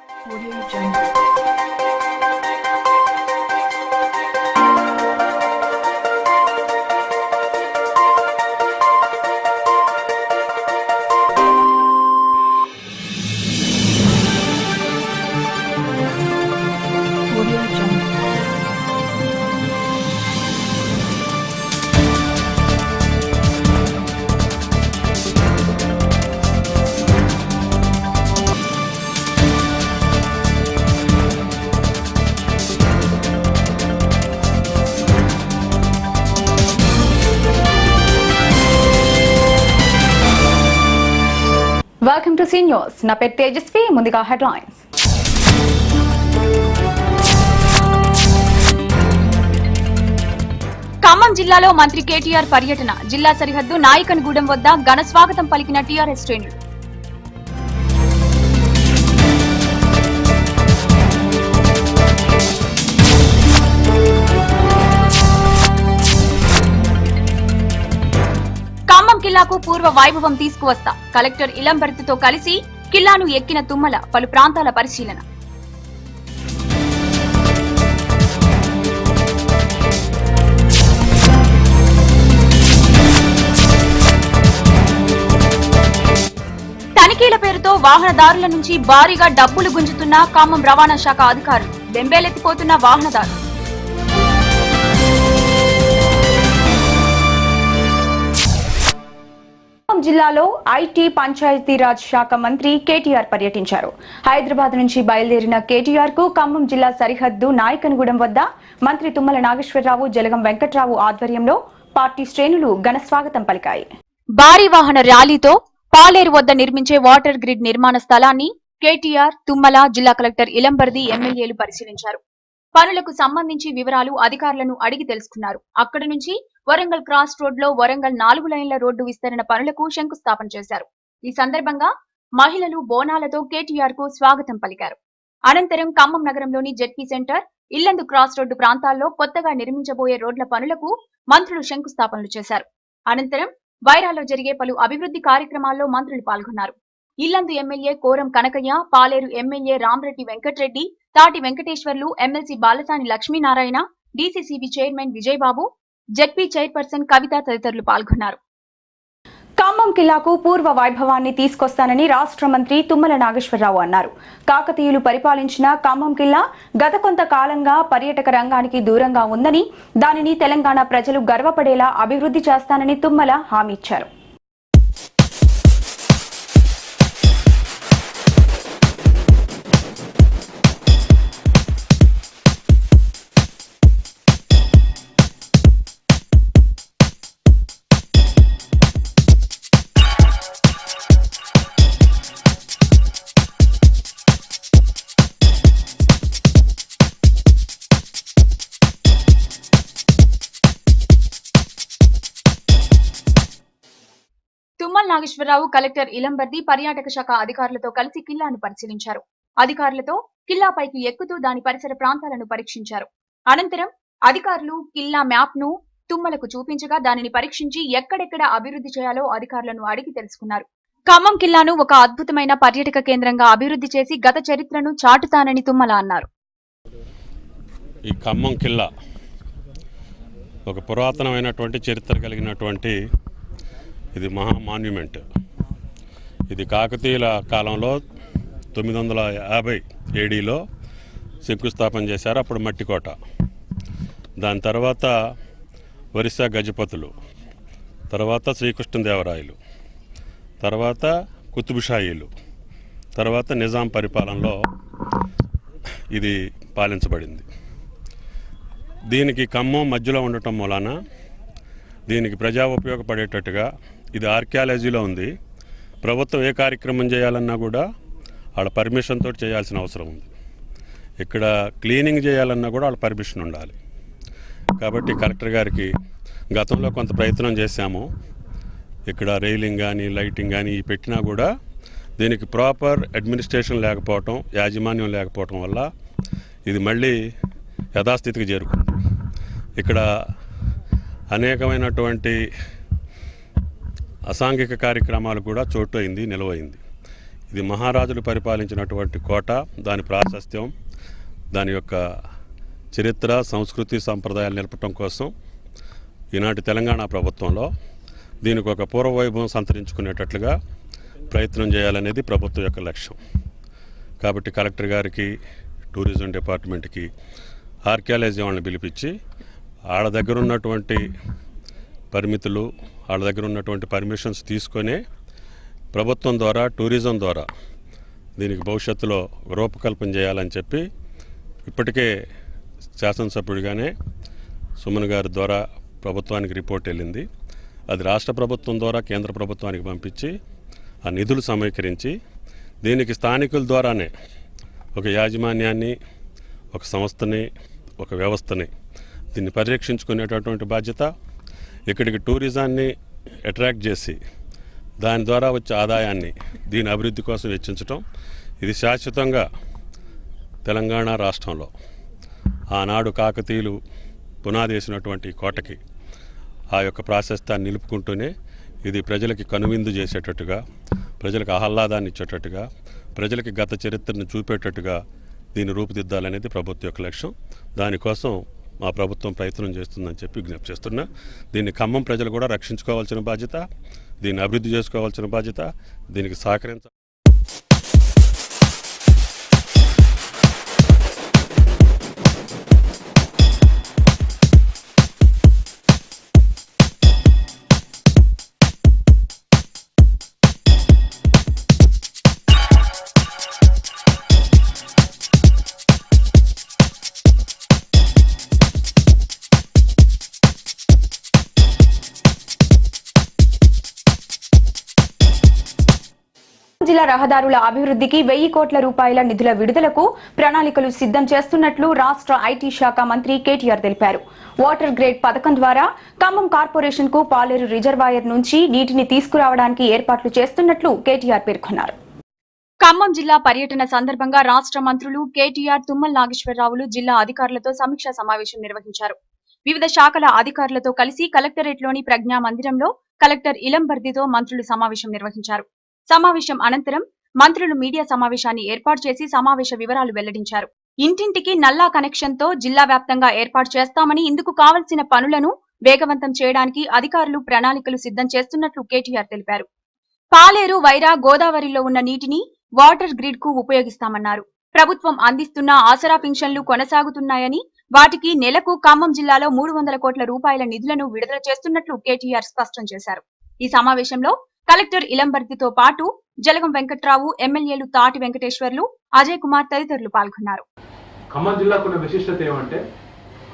Audio Jungle. Audio Jungle. Welcome to C News. నా పేరు తేజస్వి. ముందుగా హెడ్లైన్స్. ఖమ్మం జిల్లాలో మంత్రి కేటీఆర్ పర్యటన. జిల్లా సరిహద్దు నాయకన్గూడెం వద్ద ఘన స్వాగతం పలికిన టీఆర్ఎస్ శ్రేణులు. ఖమ్మం కిల్లాకు పూర్వ వైభవం తీసుకువస్తా. కలెక్టర్ ఇలంబర్తితో కలిసి కిల్లాను ఎక్కిన తుమ్మల పలు ప్రాంతాల పరిశీలన. తనిఖీల పేరుతో వాహనదారుల నుంచి భారీగా డబ్బులు గుంజుతున్న ఖమ్మం రవాణా శాఖ అధికారులు. బెంబేలెత్తిపోతున్న వాహనదారులు. ఖమ్మం జిల్లాలో ఐటీ పంచాయతీరాజ్ శాఖ మంత్రి కేటీఆర్ పర్యటించారు. హైదరాబాద్ నుంచి బయలుదేరిన కేటీఆర్ కు ఖమ్మం జిల్లా సరిహద్దు నాయకన్గూడెం వద్ద మంత్రి తుమ్మల నాగేశ్వరరావు, జలగం వెంకట్రావు ఆధ్వర్యంలో పార్టీ శ్రేణులు ఘన స్వాగతం పలికాయి. భారీ వాహన ర్యాలీతో పాలేరు వద్ద నిర్మించే వాటర్ గ్రిడ్ నిర్మాణ స్థలాన్ని కేటీఆర్, తుమ్మల, జిల్లా కలెక్టర్ ఇలంబర్ది, ఎమ్మెల్యేలు పరిశీలించారు. పనులకు సంబంధించి వివరాలు అధికారులను అడిగి తెలుసుకున్నారు. అక్కడి నుంచి వరంగల్ క్రాస్ రోడ్ లో వరంగల్ 4 లైన్ల రోడ్డు విస్తరణ పనులకు శంకుస్థాపన చేశారు. ఈ సందర్భంగా మహిళలు బోనాలతో కేటీఆర్ కు స్వాగతం పలికారు. అనంతరం ఖమ్మం నగరంలోని ZP center, Yellandu cross road ప్రాంతాల్లో కొత్తగా నిర్మించబోయే రోడ్ల పనులకు మంత్రులు శంకుస్థాపనలు చేశారు. అనంతరం వైరాలో జరిగే పలు అభివృద్ధి కార్యక్రమాల్లో మంత్రులు పాల్గొన్నారు. Yellandu MLA Koram Kanakaiah, Paleru MLA Ramareddy Venkatreddy, Tati Venkateswarlu, MLC Balasani Lakshminarayana, DCCB chairman Vijayababu, ZP chairperson Kavitha తదితరులు పాల్గొన్నారు. ఖమ్మం కిల్లాకు పూర్వ వైభవాన్ని తీసుకొస్తానని రాష్ట్ర మంత్రి తుమ్మల నాగేశ్వరరావు అన్నారు. కాకతీయులు పరిపాలించిన ఖమ్మం కిల్లా గత కొంతకాలంగా పర్యాటక రంగానికి దూరంగా ఉందని, దానిని తెలంగాణ ప్రజలు గర్వపడేలా అభివృద్ధి చేస్తానని తుమ్మల హామీ ఇచ్చారు. తుమ్మల నాగేశ్వరరావు, కలెక్టర్ ఇలంబర్ది పర్యాటక శాఖ అధికారులతో కలిసి కిల్లాను పరిశీలించారు. అధికారులతో కిల్లాపైకి ఎక్కుతూ దాని పరిసర ప్రాంతాలను పరీక్షించారు. అనంతరం అధికారులు కిల్లా మ్యాప్ ను తుమ్మలకు చూపించగా దానిని పరీక్షించి ఎక్కడెక్కడ అభివృద్ధి చేయాలో అధికారులను అడిగి తెలుసుకున్నారు. ఖమ్మం కిల్లాను ఒక అద్భుతమైన పర్యాటక కేంద్రంగా అభివృద్ధి చేసి గత చరిత్రను చాటుతానని తుమ్మల అన్నారు. ఈ ఖమ్మం కిల్లా ఒక పురాతనమైనటువంటి చరిత్ర కలిగినటువంటి ఇది మహా మాన్యుమెంట్. ఇది కాకతీయుల కాలంలో 950 ఏడీలో శంకుస్థాపన చేశారు. అప్పుడు మట్టికోట. దాని తర్వాత ఒరిస్సా గజపతులు, తర్వాత శ్రీకృష్ణదేవరాయలు, తర్వాత కుతుబుషాహీలు, తర్వాత నిజాం పరిపాలనలో ఇది పాలించబడింది. దీనికి ఖమ్మం మధ్యలో ఉండటం మూలాన దీనికి ప్రజా ఉపయోగపడేటట్టుగా ఇది ఆర్కియాలజీలో ఉంది. ప్రభుత్వం ఏ కార్యక్రమం చేయాలన్నా కూడా వాళ్ళ పర్మిషన్ తోటి చేయాల్సిన అవసరం ఉంది. ఇక్కడ క్లీనింగ్ చేయాలన్నా కూడా వాళ్ళ పర్మిషన్ ఉండాలి. కాబట్టి కలెక్టర్ గారికి గతంలో కొంత ప్రయత్నం చేశాము. ఇక్కడ రైలింగ్ కానీ లైటింగ్ కానీ పెట్టినా కూడా దీనికి ప్రాపర్ అడ్మినిస్ట్రేషన్ లేకపోవటం, యాజమాన్యం లేకపోవటం వల్ల ఇది మళ్ళీ యథాస్థితికి చేరుకుంది. ఇక్కడ అనేకమైనటువంటి అసాంఘిక కార్యక్రమాలు కూడా చోటు అయింది, నిలవైంది. ఇది మహారాజులు పరిపాలించినటువంటి కోట, దాని ప్రాశస్త్యం, దాని యొక్క చరిత్ర, సంస్కృతి, సంప్రదాయాలు నిలపటం కోసం ఈనాటి తెలంగాణ ప్రభుత్వంలో దీనికి ఒక పూర్వవైభవం సంతరించుకునేటట్లుగా ప్రయత్నం చేయాలనేది ప్రభుత్వం యొక్క లక్ష్యం. కాబట్టి కలెక్టర్ గారికి, టూరిజం డిపార్ట్మెంట్కి, ఆర్కియాలజీ వాళ్ళని పిలిపించి వాళ్ళ దగ్గర ఉన్నటువంటి పరిమితులు, వాళ్ళ దగ్గర ఉన్నటువంటి పర్మిషన్స్ తీసుకొనే ప్రభుత్వం ద్వారా, టూరిజం ద్వారా దీనికి భవిష్యత్తులో రూపకల్పన చేయాలని చెప్పి ఇప్పటికే శాసనసభ్యుడిగానే సుమన్ గారి ద్వారా ప్రభుత్వానికి రిపోర్ట్ వెళ్ళింది. అది రాష్ట్ర ప్రభుత్వం ద్వారా కేంద్ర ప్రభుత్వానికి పంపించి ఆ నిధులు సమీకరించి దీనికి స్థానికుల ద్వారానే ఒక యాజమాన్యాన్ని, ఒక సంస్థని, ఒక వ్యవస్థని దీన్ని పరిరక్షించుకునేటటువంటి బాధ్యత, ఇక్కడికి టూరిజాన్ని అట్రాక్ట్ చేసి దాని ద్వారా వచ్చే ఆదాయాన్ని దీని అభివృద్ధి కోసం వెచ్చించటం, ఇది శాశ్వతంగా తెలంగాణ రాష్ట్రంలో ఆనాడు కాకతీయులు పునాది వేసినటువంటి కోటకి ఆ యొక్క ప్రాశస్త్యాన్ని నిలుపుకుంటూనే ఇది ప్రజలకి కనువిందు చేసేటట్టుగా, ప్రజలకు ఆహ్లాదాన్ని ఇచ్చేటట్టుగా, ప్రజలకి గత చరిత్రను చూపేటట్టుగా దీన్ని రూపుదిద్దాలనేది ప్రభుత్వం యొక్క లక్ష్యం. దానికోసం మా ప్రభుత్వం ప్రయత్నం చేస్తుందని చెప్పి విజ్ఞప్తి చేస్తున్నా. దీన్ని ఖమ్మం ప్రజలు కూడా రక్షించుకోవాల్సిన బాధ్యత, దీన్ని అభివృద్ధి చేసుకోవాల్సిన బాధ్యత, దీనికి సహకరించాలి. జిల్లా రహదారుల అభివృద్ధికి 1000 కోట్ల రూపాయల నిధుల విడుదలకు ప్రణాళికలు సిద్ధం చేస్తున్నట్లు రాష్ట్ర ఐటీ శాఖ మంత్రి కేటీఆర్ తెలిపారు. వాటర్ గ్రేడ్ పథకం ద్వారా ఖమ్మం కార్పొరేషన్ కు పాలేరు రిజర్వాయర్ నుంచి నీటిని తీసుకురావడానికి ఏర్పాట్లు చేస్తున్నట్లు కేటీఆర్ పేర్కొన్నారు. ఖమ్మం జిల్లా పర్యటన సందర్భంగా రాష్ట్ర మంత్రులు కేటీఆర్, తుమ్మల నాగేశ్వరరావులు జిల్లా అధికారులతో సమీక్షా సమావేశం నిర్వహించారు. వివిధ శాఖల అధికారులతో కలిసి కలెక్టరేట్లోని ప్రజ్ఞా మందిరంలో కలెక్టర్ ఇలంబర్దితో మంత్రులు సమావేశం నిర్వహించారు. సమావేశం అనంతరం మంత్రులు మీడియా సమావేశాన్ని ఏర్పాటు చేసి సమావేశ వివరాలు వెల్లడించారు. ఇంటింటికి నల్లా కనెక్షన్ తో జిల్లా వ్యాప్తంగా ఏర్పాటు చేస్తామని, ఇందుకు కావలసిన పనులను వేగవంతం చేయడానికి అధికారులు ప్రణాళికలు సిద్ధం చేస్తున్నట్లు కేటీఆర్ తెలిపారు. పాలేరు, వైరా, గోదావరిలో ఉన్న నీటిని వాటర్ గ్రిడ్ కు ఉపయోగిస్తామన్నారు. ప్రభుత్వం అందిస్తున్న ఆసరా పింఛన్లు కొనసాగుతున్నాయని, వాటికి నెలకు ఖమ్మం జిల్లాలో 300 కోట్ల రూపాయల నిధులను విడుదల చేస్తున్నట్లు కేటీఆర్ స్పష్టం చేశారు. ఈ సమావేశంలో కలెక్టర్ ఇలంబర్తితో పాటు జలగం వెంకట్రావు, ఎమ్మెల్యేలు తాటి వెంకటేశ్వర్లు, అజయ్ కుమార్ తదితరులు పాల్గొన్నారు. ఖమ్మం జిల్లాకున్న విశిష్టత ఏమంటే,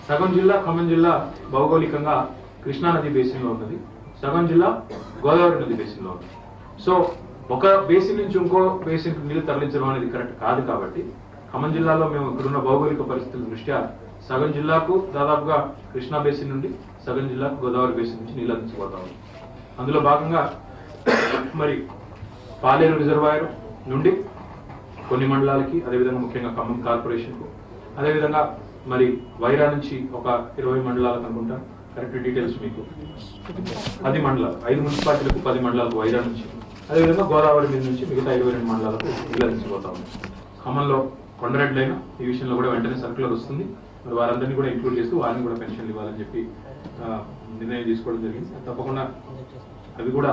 సగం జిల్లా ఖమ్మం జిల్లా భౌగోళికంగా కృష్ణా నది బేసిన్ లో ఉన్నది, సగం జిల్లా గోదావరి నది బేసిన్ లో ఉంది. సో ఒక బేసిన్ నుంచి ఇంకో బేసిన్ నీళ్లు తరలించడం అనేది కరెక్ట్ కాదు. కాబట్టి ఖమ్మం జిల్లాలో మేము ఇక్కడున్న భౌగోళిక పరిస్థితుల దృష్ట్యా సగం జిల్లాకు దాదాపుగా కృష్ణా బేసిన్ నుండి, సగం జిల్లాకు గోదావరి బేసిన్ నుంచి నీళ్లు అందించబోతాము. అందులో భాగంగా మరి పాలేరు రిజర్వాయర్ నుండి కొన్ని మండలాలకి, అదేవిధంగా ముఖ్యంగా ఖమ్మం కార్పొరేషన్ కు, అదేవిధంగా మరి వైరా నుంచి ఒక 20 మండలాలకు అనుకుంటా, కరెక్ట్ డీటెయిల్స్ మీకు 10 మండలాలు, 5 మున్సిపాలిటీలకు 10 మండలాలకు వైరా నుంచి, అదేవిధంగా గోదావరి మీద నుంచి మిగతా 22 మండలాలకు నీళ్ళు అందించబోతాము. ఖమ్మంలో కొండరెడ్లైనా ఈ విషయంలో కూడా వెంటనే సర్క్యులర్ వస్తుంది. మరి వారందరినీ కూడా ఇంక్లూడ్ చేస్తూ వారిని కూడా పెన్షన్లు ఇవ్వాలని చెప్పి నిర్ణయం తీసుకోవడం జరిగింది. తప్పకుండా అవి కూడా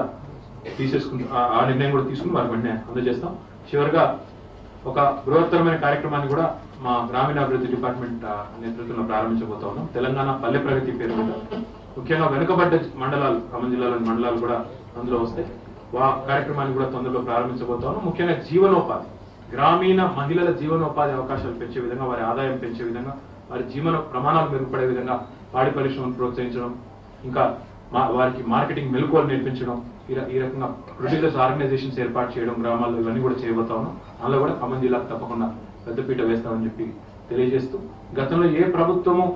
తీసేసుకుని ఆ నిర్ణయం కూడా తీసుకుని వారికి వెంటనే అందజేస్తాం. చివరిగా ఒక బృహత్తరమైన కార్యక్రమాన్ని కూడా మా గ్రామీణాభివృద్ధి డిపార్ట్మెంట్ నేతృత్వంలో ప్రారంభించబోతా ఉన్నాం. తెలంగాణ పల్లె ప్రగతి పేరు మీద ముఖ్యంగా వెనుకబడ్డ మండలాలు, ఖమ్మం జిల్లాలోని మండలాలు కూడా అందులో వస్తాయి. ఆ కార్యక్రమాన్ని కూడా తొందరలో ప్రారంభించబోతా ఉన్నాం. ముఖ్యంగా జీవనోపాధి, గ్రామీణ మహిళల జీవనోపాధి అవకాశాలు పెంచే విధంగా, వారి ఆదాయం పెంచే విధంగా, వారి జీవన ప్రమాణాలు మెరుగుపడే విధంగా పాడి పరిశ్రమను ప్రోత్సహించడం, ఇంకా వారికి మార్కెటింగ్ మెలకువలు నేర్పించడం, ఈ రకంగా ప్రొడ్యూసర్స్ ఆర్గనైజేషన్స్ ఏర్పాటు చేయడం గ్రామాల్లో, ఇవన్నీ కూడా చేయబోతా ఉన్నాం. అందులో కూడా ఖమ్మం జిల్లాకు తప్పకుండా పెద్దపీట వేస్తామని చెప్పి తెలియజేస్తూ, గతంలో ఏ ప్రభుత్వము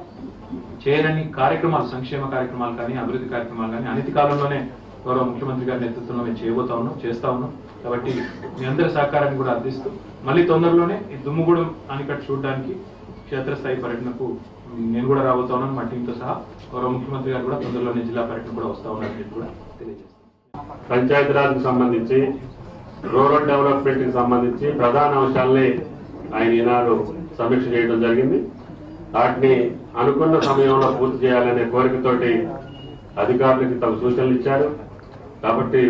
చేయని కార్యక్రమాలు, సంక్షేమ కార్యక్రమాలు కానీ, అభివృద్ధి కార్యక్రమాలు కానీ అనతి కాలంలోనే గౌరవ ముఖ్యమంత్రి గారి నేతృత్వంలో మేము చేయబోతా ఉన్నాం, చేస్తా ఉన్నాం. కాబట్టి మీ అందరి సహకారాన్ని కూడా అందిస్తూ మళ్ళీ తొందరలోనే ఈ దుమ్ముగూడెం ఆనకట్ట చూడడానికి క్షేత్రస్థాయి పర్యటనకు నేను కూడా రాబోతా ఉన్నాను, మా టీంతో సహా. గౌరవ ముఖ్యమంత్రి గారు కూడా తొందరలోనే జిల్లా పర్యటన కూడా వస్తా ఉన్నారని కూడా తెలియజేస్తాను. పంచాయతీరాజ్కు సంబంధించి రూరల్ డెవలప్మెంట్ కి సంబంధించి ప్రధాన అంశాలని ఆయన ఈనాడు సమీక్ష చేయడం జరిగింది. వాటిని అనుకున్న సమయంలో పూర్తి చేయాలనే కోరికతోటి అధికారులకి తమ సూచనలు ఇచ్చారు. కాబట్టి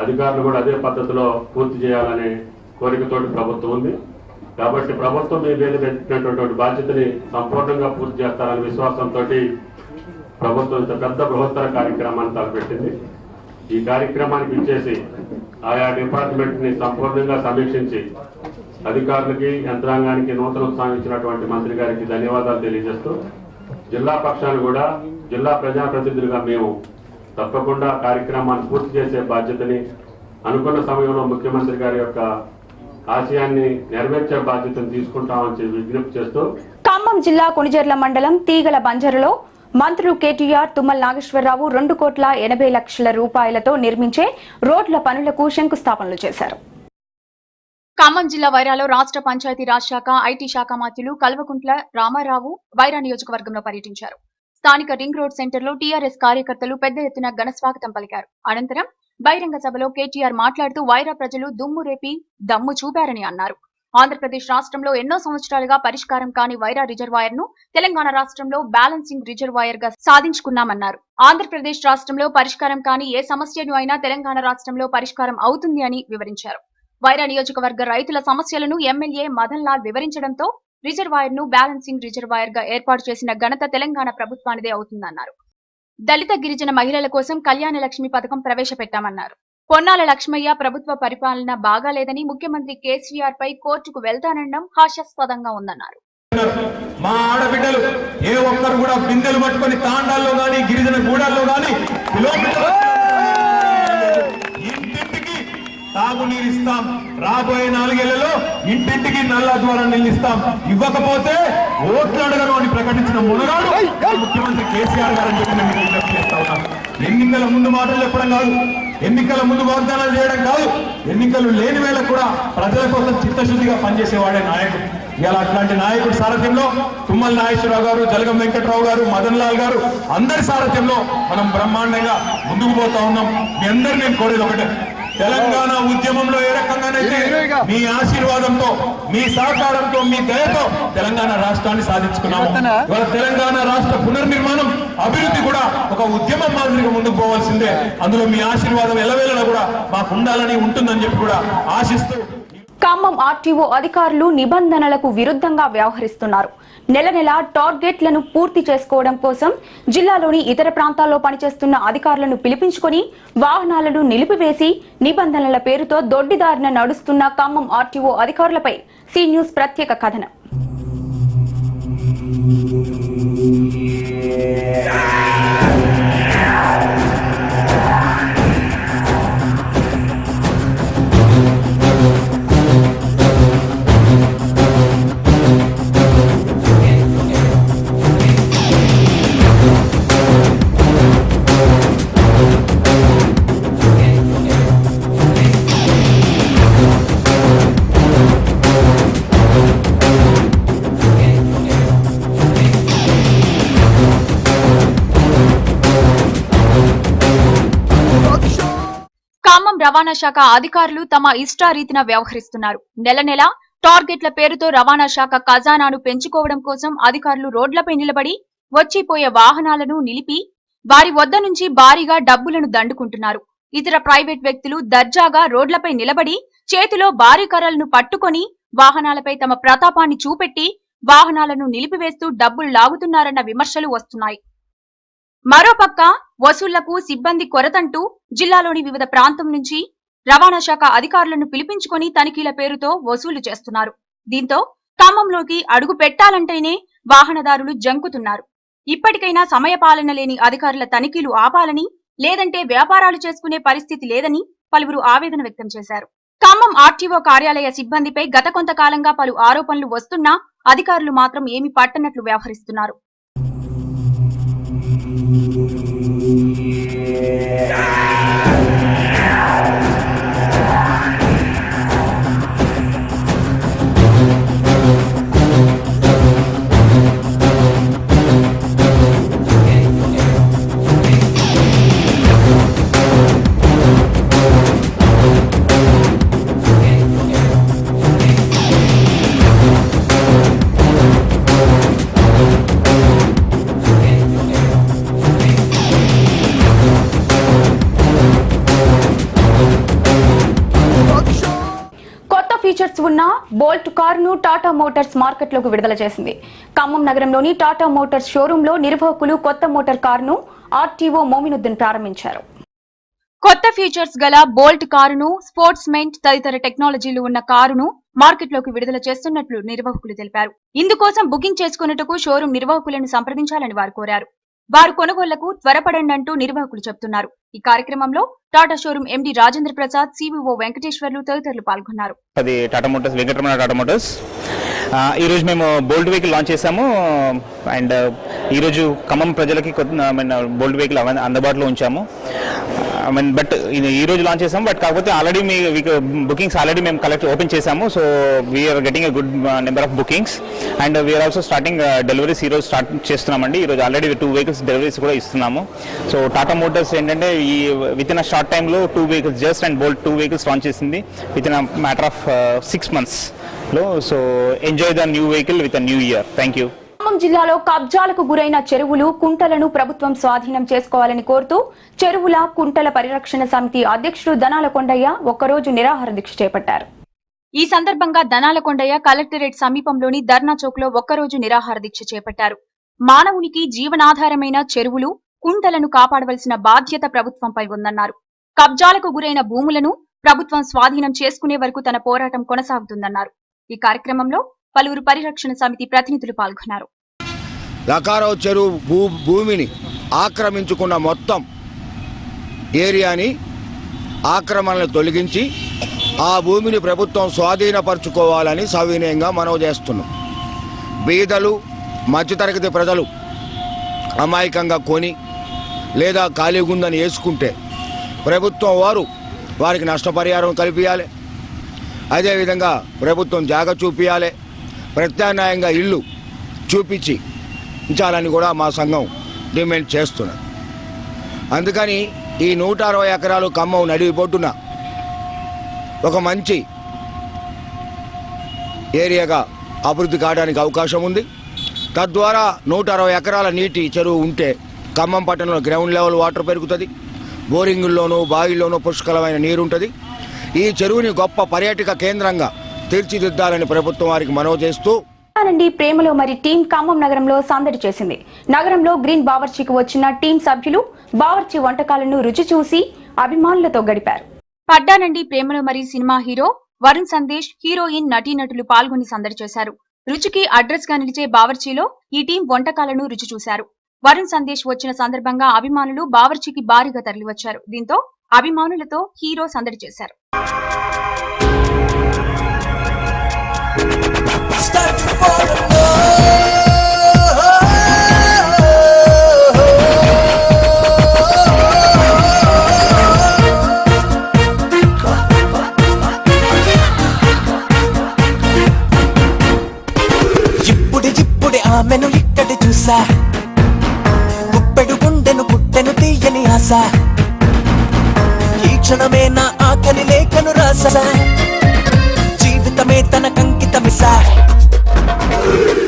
అధికారులు కూడా అదే పద్ధతిలో పూర్తి చేయాలనే కోరికతోటి ప్రభుత్వం ఉంది. కాబట్టి ప్రభుత్వం మీ మీద పెట్టినటువంటి బాధ్యతని సంపూర్ణంగా పూర్తి చేస్తారనే విశ్వాసంతో ప్రభుత్వం ఇంత పెద్ద బృహత్తర కార్యక్రమాన్ని తలపెట్టింది. ఈ కార్యక్రమానికి ఇచ్చేసి ఆయా డిపార్ట్మెంట్ ని సంపూర్ణంగా సమీక్షించి అధికారులకి యంత్రాంగానికి నూతన ఉత్సాహం ఇచ్చినటువంటి మంత్రి గారికి ధన్యవాదాలు తెలియజేస్తూ జిల్లా పక్షాన్ని కూడా జిల్లా ప్రజాప్రతినిధులుగా మేము తప్పకుండా కార్యక్రమాన్ని పూర్తి చేసే బాధ్యతని అనుకున్న సమయంలో ముఖ్యమంత్రి గారి యొక్క ఆశయాన్ని నెరవేర్చే బాధ్యతను తీసుకుంటామని చెప్పి విజ్ఞప్తి చేస్తూ ఖమ్మం జిల్లా కొణిజర్ల మండలం తీగల బంజరులో మంత్రులు కేటీఆర్, తుమ్మల నాగేశ్వరరావు 2,80,00,000 రూపాయలతో నిర్మించే రోడ్ల పనులకు శంకుస్థాపనలు చేశారు. ఖమ్మం జిల్లా వైరాలో రాష్ట్ర పంచాయతీ రాజ్ శాఖ, ఐటీ శాఖ మంత్రులు కల్వకుంట్ల రామారావు వైరా నియోజకవర్గంలో పర్యటించారు. స్థానిక రింగ్ రోడ్ సెంటర్లో టీఆర్ఎస్ కార్యకర్తలు పెద్ద ఎత్తున ఘన స్వాగతం పలికారు. అనంతరం బహిరంగ సభలో కేటీఆర్ మాట్లాడుతూ వైరా ప్రజలు దుమ్ము రేపి దమ్ము చూపారని అన్నారు. ఆంధ్రప్రదేశ్ రాష్ట్రంలో ఎన్నో సంవత్సరాలుగా పరిష్కారం కాని వైరా రిజర్వాయర్ ను తెలంగాణ రాష్ట్రంలో బ్యాలెన్సింగ్ రిజర్వాయర్ గా సాధించుకున్నామన్నారు. ఆంధ్రప్రదేశ్ రాష్ట్రంలో పరిష్కారం కాని ఏ సమస్యను అయినా తెలంగాణ రాష్ట్రంలో పరిష్కారం అవుతుంది అని వివరించారు. వైరా నియోజకవర్గ రైతుల సమస్యలను ఎమ్మెల్యే మదన్ లాల్ వివరించడంతో రిజర్వాయర్ ను బ్యాలెన్సింగ్ రిజర్వాయర్ గా ఏర్పాటు చేసిన ఘనత తెలంగాణ ప్రభుత్వానిదే అవుతుందన్నారు. దళిత గిరిజన మహిళల కోసం కళ్యాణ లక్ష్మి పథకం ప్రవేశపెట్టామన్నారు. పొన్నాల లక్ష్మయ్య ప్రభుత్వ పరిపాలన బాగాలేదని ముఖ్యమంత్రి కేసీఆర్ పై కోర్టుకు వెళ్తానడం హాస్యాస్పదంగా ఉందన్నారు. మా ఆడబిడ్డలు ఏ ఒక్కరు కూడా బిందెలు పట్టుకొని తాండాల్లో గాని గిరిజన గూడాల్లో గాని ఇంటింటికి తాగునీరు ఇస్తాం. రాబోయే 4 ఏళ్లలో ఇంటింటికి నల్ల ద్వారా నిలిస్తాం. ఇవ్వకపోతే ఓట్లు అడగను అని ప్రకటించిన మునగాడు ముఖ్యమంత్రి కేసీఆర్ గారు అని చెప్పి నేను విజ్ఞప్తి చేస్తా ఉన్నాను. ఎన్నికల ముందు మాటలు చెప్పడం కాదు, ఎన్నికల ముందు వాగ్దానాలు చేయడం కాదు, ఎన్నికలు లేని వేళ కూడా ప్రజల కోసం చిత్తశుద్ధిగా పనిచేసేవాడే నాయకుడు. ఇలా అట్లాంటి నాయకుడి సారథ్యంలో తుమ్మల నాగేశ్వరరావు గారు, జలగం వెంకట్రావు గారు, మదన్ లాల్ గారు అందరి సారథ్యంలో మనం బ్రహ్మాండంగా ముందుకు పోతా ఉన్నాం. మీ అందరు నేను కోరేది ఒకటే, తెలంగాణ ఉద్యమంలో ఏ రకంగానైతే మీ ఆశీర్వాదంతో, మీ సహకారంతో, మీ దయతో తెలంగాణ రాష్ట్రాన్ని సాధించుకున్నాము. ఇవాళ తెలంగాణ రాష్ట్ర పునర్నిర్మాణం, అభివృద్ధి కూడా ఒక ఉద్యమం మాదిరిగా ముందుకు పోవాల్సిందే. అందులో మీ ఆశీర్వాదం ఎల్లవేళలా కూడా మాకు ఉండాలని ఉంటుందని చెప్పి కూడా ఆశిస్తూ ఖమ్మం ఆర్టీఓ అధికారులు నిబంధనలకు విరుద్ధంగా వ్యవహరిస్తున్నారు. నెల నెల టార్గెట్లను పూర్తి చేసుకోవడం కోసం జిల్లాలోని ఇతర ప్రాంతాల్లో పనిచేస్తున్న అధికారులను పిలిపించుకొని వాహనాలను నిలిపివేసి నిబంధనల పేరుతో దొడ్డిదారిన నడుస్తున్న ఖమ్మం ఆర్టీఓ అధికారులపై సి న్యూస్ ప్రత్యేక కథనం. రవాణా శాఖ అధికారులు తమ ఇష్టారీతిన వ్యవహరిస్తున్నారు. నెల నెల టార్గెట్ల పేరుతో రవాణా శాఖ ఖజానాను పెంచుకోవడం కోసం అధికారులు రోడ్లపై నిలబడి వచ్చిపోయే వాహనాలను నిలిపి వారి వద్ద నుంచి భారీగా డబ్బులను దండుకుంటున్నారు. ఇతర ప్రైవేట్ వ్యక్తులు దర్జాగా రోడ్లపై నిలబడి చేతిలో భారీ కర్రలను పట్టుకొని వాహనాలపై తమ ప్రతాపాన్ని చూపెట్టి వాహనాలను నిలిపివేస్తూ డబ్బులు లాగుతున్నారన్న విమర్శలు వస్తున్నాయి. మరోపక్క వసూళ్లకు సిబ్బంది కొరతంటూ జిల్లాలోని వివిధ ప్రాంతం నుంచి రవాణా శాఖ అధికారులను పిలిపించుకొని తనిఖీల పేరుతో వసూలు చేస్తున్నారు. దీంతో ఖమ్మంలోకి అడుగు పెట్టాలంటేనే వాహనదారులు జంకుతున్నారు. ఇప్పటికైనా సమయపాలన లేని అధికారుల తనిఖీలు ఆపాలని, లేదంటే వ్యాపారాలు చేసుకునే పరిస్థితి లేదని పలువురు ఆవేదన వ్యక్తం చేశారు. ఖమ్మం ఆర్టీఓ కార్యాలయ సిబ్బందిపై గత కొంతకాలంగా పలు ఆరోపణలు వస్తున్నా అధికారులు మాత్రం ఏమీ పట్టనట్లు వ్యవహరిస్తున్నారు. ఉన్న బోల్ట్ కారును టాటా మోటార్స్ మార్కెట్లోకి విడుదల చేసింది. ఖమ్మం నగరంలోని టాటా మోటార్స్ షోరూంలో నిర్వాహకులు కొత్త మోటార్ కారును ఆర్టీఓ మోమినుద్దీన్ ప్రారంభించారు. కొత్త ఫీచర్స్ గల బోల్ట్ కారును, స్పోర్ట్స్ మెంట్ తదితర టెక్నాలజీలు ఉన్న కారును మార్కెట్లోకి విడుదల చేస్తున్నట్లు నిర్వాహకులు తెలిపారు. ఇందుకోసం బుకింగ్ చేసుకున్నట్టుకు షోరూం నిర్వాహకులను సంప్రదించాలని వారు కోరారు. వారు కొనుగోళ్లకు త్వరపడండి అంటూ నిర్వాహకులు చెబుతున్నారు. ఈ కార్యక్రమంలో Tata showroom MD Rajendra Prasad, CVO Venkateswarlu తదితరులు పాల్గొన్నారు. అది టాటా మోటార్స్, వెంకటరమణ టాటా మోటార్స్. ఈరోజు మేము బోల్ట్ వెహికల్ లాంచ్ చేసాము. అండ్ ఈరోజు ఖమ్మం ప్రజలకి బోల్ట్ వెహికల్ అందుబాటులో ఉంచాము. బట్ ఈ రోజు లాంచ్ చేసాము. బట్ కాకపోతే ఆల్రెడీ మీ బుకింగ్స్ ఆల్రెడీ మేము ఓపెన్ చేసాము. So we're getting a good number of bookings and we're also starting deliveries ఈరోజు స్టార్ట్ చేస్తున్నామండి. ఈరోజు ఆల్రెడీ 2 వెహికల్స్ డెలివరీస్ కూడా ఇస్తున్నాము. సో టాటా మోటార్స్ ఏంటంటే ఈ విత్ ఇన్ అ షార్ట్ టైంలో 2 vehicles just and bolt 2 vehicles launch చేసింది within a matter of 6 monthsలో. So enjoy the new vehicle with a new year. Thank you. Khammam జిల్లాలో కబ్జాలకు గురైన చెరువులు, కుంటలను ప్రభుత్వం స్వాధీనం చేసుకోవాలని కోరుతూ చెరువుల, కుంటల పరిరక్షణ సమితి అధ్యక్షుడు దనాల కొండయ్య ఒక్కరోజు నిరాహార దీక్ష చేపట్టారు. ఈ సందర్భంగా దనాల కొండయ్య కలెక్టరేట్ సమీపంలోని ధర్నా చౌక్ లో ఒక్కరోజు నిరాహార దీక్ష చేపట్టారు. మానవునికి జీవనాధారమైన చెరువులు, కుంటలను కాపాడవలసిన బాధ్యత ప్రభుత్వంపై ఉందన్నారు. కబ్జాలకు గురైన భూములను ప్రభుత్వం స్వాధీనం చేసుకునే వరకు తన పోరాటం కొనసాగుతుందన్నారు. ఈ కార్యక్రమంలో పలువురు పరిరక్షణ సమితి ప్రతినిధులు పాల్గొన్నారు. లకారావు చెరువు భూమిని ఆక్రమించుకున్న మొత్తం ఏరియాని ఆక్రమణలు తొలగించి ఆ భూమిని ప్రభుత్వం స్వాధీనపరచుకోవాలని సవినయంగా మనవి చేస్తున్నాం. బీదలు, మధ్యతరగతి ప్రజలు అమాయకంగా కొని లేదా ఖాళీగుందని వేసుకుంటే ప్రభుత్వం వారికి నష్టపరిహారం కల్పించాలి. అదేవిధంగా ప్రభుత్వం జాగ చూపించాలి. ప్రత్యామ్నాయంగా ఇల్లు చూపించి ఉంచాలని కూడా మా సంఘం డిమాండ్ చేస్తున్నది. అందుకని ఈ 160 ఎకరాలు ఖమ్మం నడిబొడ్డున ఒక మంచి ఏరియాగా అభివృద్ధి కావడానికి అవకాశం ఉంది. తద్వారా 160 ఎకరాల నీటి చెరువు ఉంటే ఖమ్మం పట్టణంలో గ్రౌండ్ లెవెల్ వాటర్ పెరుగుతుంది. బోరింగుల్లోనూ, బావిల్లోనూ పుష్కలమైన నీరు ఉంటుంది. ఈ చెరువుని గొప్ప పర్యాటక కేంద్రంగా తీర్చిదిద్దాలని ప్రభుత్వం వారికి మనవి చేస్తూ నుండి ప్రేమలో మరి టీం ఖమ్మం నగరంలో సందడి చేసింది. నగరంలో గ్రీన్ బావర్చీకి వచ్చిన టీం సభ్యులు బావర్చీ వంటకాలను రుచి చూసి అభిమానులతో గడిపారు. పడ్డానండి ప్రేమలో మరి cinema hero Varun Sandesh, heroine, నటీనటులు పాల్గొని సందడి చేశారు. రుచికి అడ్రస్ గా నిలిచే బావర్చీలో ఈ టీం వంటకాలను రుచి చూశారు. వరుణ్ సందేశ్ వచ్చిన సందర్భంగా అభిమానులు బావర్చీకి భారీగా తరలివచ్చారు. దీంతో అభిమానులతో హీరో సందడి చేశారు. ఇప్పుడే ఆమెను ఇక్కడ చూసా, గుప్పెడు గుండెను పుట్టెను తీయని ఆశ, ఈ క్షణమే నా ఆకలి లేఖను రాసా, జీవితమే తన కంకితమిసా.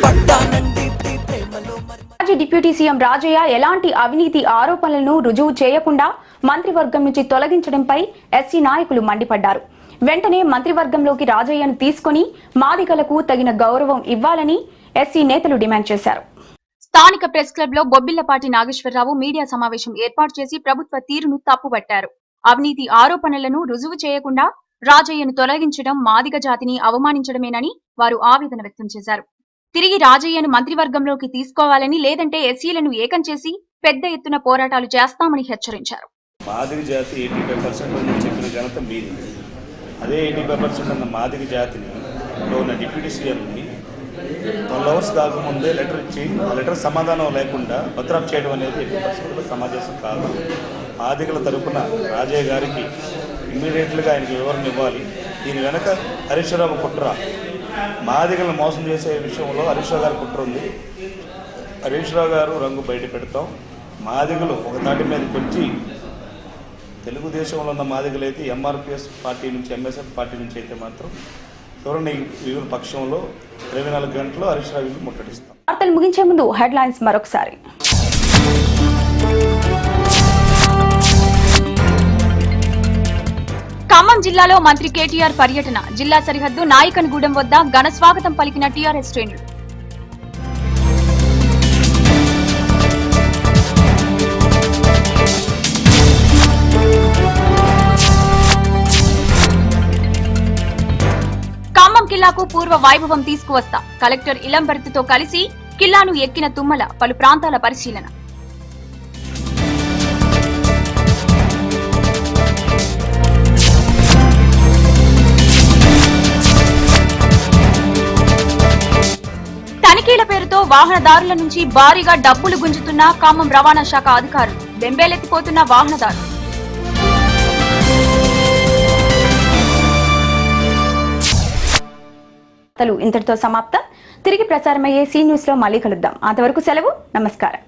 పడ్డానండి ప్రేమలో. మాజీ డిప్యూటీ సీఎం రాజయ్య ఎలాంటి అవినీతి ఆరోపణలను రుజువు చేయకుండా మంత్రివర్గం నుంచి తొలగించడంపై ఎస్సీ నాయకులు మండిపడ్డారు. వెంటనే మంత్రివర్గంలోకి రాజయ్యను తీసుకుని మాదిగలకు తగిన గౌరవం ఇవ్వాలని ఎస్సీ నేతలు డిమాండ్ చేశారు. స్థానిక ప్రెస్ క్లబ్ లో బొబ్బిల్లపాటి నాగేశ్వరరావు మీడియా సమావేశం ఏర్పాటు చేసి ప్రభుత్వ తీరును తప్పుపట్టారు. అవినీతి ఆరోపణలను రుజువు చేయకుండా రాజయ్యను తొలగించడం మాదిగ జాతిని అవమానించడమేనని వారు ఆవేదన వ్యక్తం చేశారు. తిరిగి రాజయ్యను మంత్రివర్గంలోకి తీసుకోవాలని, లేదంటే ఎస్సీలను ఏకం చేసి పెద్ద ఎత్తున పోరాటాలు చేస్తామని హెచ్చరించారు. మాదిగ జాతి 85% అని చెప్పిన ఘనత మీది. అదే 85% అన్న మాదిగ జాతిని ఉన్న డిప్యూటీ సీఎంని 12 hours కాకముందే లెటర్ ఇచ్చి ఆ లెటర్ సమాధానం లేకుండా భద్రం చేయడం అనేది 80% సమావేశం కాదు. మాదిగల తరపున రాజయ్య గారికి ఇమ్మీడియట్గా ఆయనకి వివరణ ఇవ్వాలి. దీని వెనక హరీష్ రావు కుట్ర, మాదిగలను మోసం చేసే విషయంలో హరీష్ రావు గారి కుట్ర ఉంది. హరీష్ రావు గారు రంగు బయట పెడతాం. మాదిగలు ఒక తాటి మీదకి వచ్చి తెలుగుదేశంలో ఉన్న మాదిగలు అయితే ఎంఆర్పిఎస్ పార్టీ నుంచి, ఎంఎస్ఎఫ్ పార్టీ నుంచి అయితే మాత్రం ధోరణి వివిధ పక్షంలో 24 గంటలు హరీష్ రావు ముట్టడిస్తాం. వార్తలు ముగించే ముందు హెడ్లైన్స్ మరొకసారి. ఖమ్మం జిల్లాలో మంత్రి కేటీఆర్ పర్యటన. జిల్లా సరిహద్దు నాయకన్గూడెం వద్ద ఘన స్వాగతం పలికిన టీఆర్ఎస్ శ్రేణులు. ఖమ్మం కిల్లాకు పూర్వ వైభవం తీసుకువస్తా. కలెక్టర్ ఇలంబర్తితో కలిసి కిల్లాను ఎక్కిన తుమ్మల పలు ప్రాంతాల పరిశీలన. తనిఖీల పేరుతో వాహనదారుల నుంచి భారీగా డబ్బులు గుంజుతున్న ఖమ్మం రవాణా శాఖ అధికారులు. బెంబేలెత్తిపోతున్న వాహనదారులు. ఇంతటితో సమాప్తం. తిరిగి ప్రసారమయ్యే సి న్యూస్ లో మళ్ళీ కలుద్దాం. అంతవరకు సెలవు. నమస్కారం.